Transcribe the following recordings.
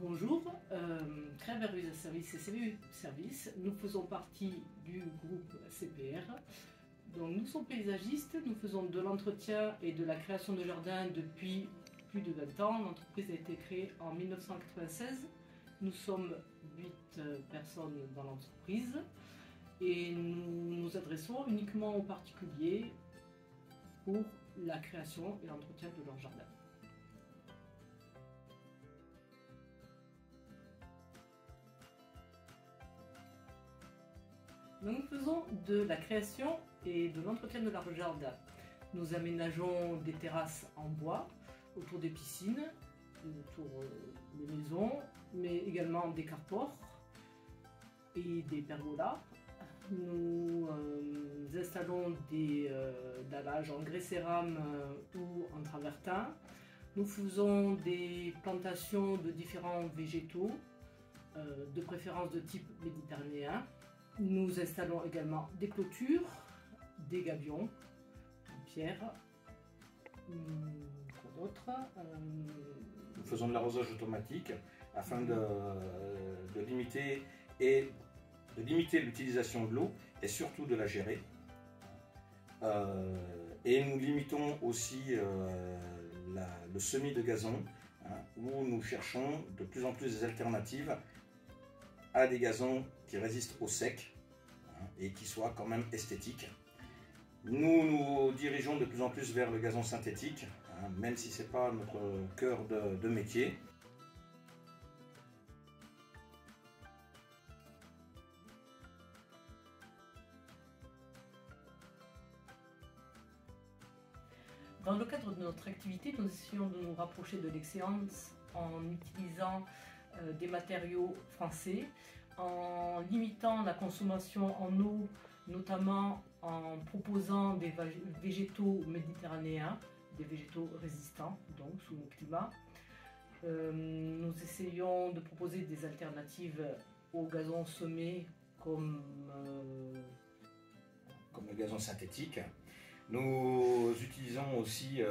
Bonjour, Crève Herbuse Service et CVU Service. Nous faisons partie du groupe CPR. Donc, nous sommes paysagistes, nous faisons de l'entretien et de la création de jardins depuis plus de 20 ans. L'entreprise a été créée en 1996. Nous sommes 8 personnes dans l'entreprise et nous nous adressons uniquement aux particuliers pour la création et l'entretien de leur jardin. Nous faisons de la création et de l'entretien de leur jardin. Nous aménageons des terrasses en bois autour des piscines, autour des maisons, mais également des carports et des pergolas. Nous installons des dallages en grès cérame ou en travertin. Nous faisons des plantations de différents végétaux, de préférence de type méditerranéen. Nous installons également des clôtures, des gabions en pierre, quoi d'autre. Nous faisons de l'arrosage automatique afin de limiter l'utilisation de l'eau et surtout de la gérer. Et nous limitons aussi le semis de gazon, où nous cherchons de plus en plus des alternatives à des gazons qui résistent au sec et qui soient quand même esthétiques. Nous nous dirigeons de plus en plus vers le gazon synthétique, même si ce n'est pas notre cœur de métier. Dans le cadre de notre activité, nous essayons de nous rapprocher de l'excellence en utilisant des matériaux français, en limitant la consommation en eau, notamment en proposant des végétaux méditerranéens, des végétaux résistants donc sous nos climats. Nous essayons de proposer des alternatives au gazon semé comme le gazon synthétique. Nous utilisons aussi,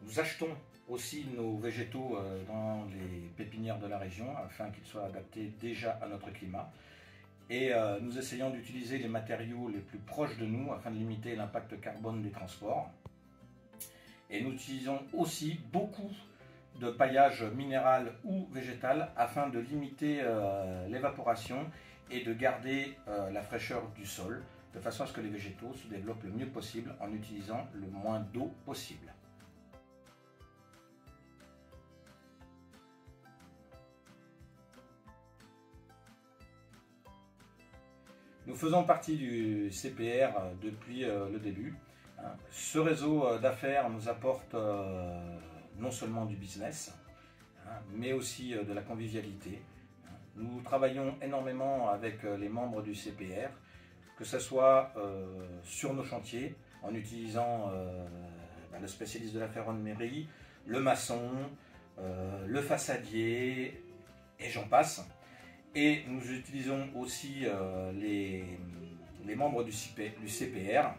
nous achetons aussi nos végétaux dans les pépinières de la région afin qu'ils soient adaptés déjà à notre climat. Et nous essayons d'utiliser les matériaux les plus proches de nous afin de limiter l'impact carbone des transports. Et nous utilisons aussi beaucoup de paillage minéral ou végétal afin de limiter l'évaporation et de garder la fraîcheur du sol, de façon à ce que les végétaux se développent le mieux possible en utilisant le moins d'eau possible. Nous faisons partie du CPR depuis le début. Ce réseau d'affaires nous apporte non seulement du business, mais aussi de la convivialité. Nous travaillons énormément avec les membres du CPR, que ce soit sur nos chantiers, en utilisant le spécialiste de la ferronnerie, le maçon, le façadier, et j'en passe. Et nous utilisons aussi les membres du CPR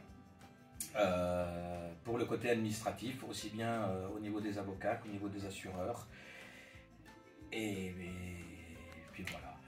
pour le côté administratif, aussi bien au niveau des avocats qu'au niveau des assureurs. Et puis voilà.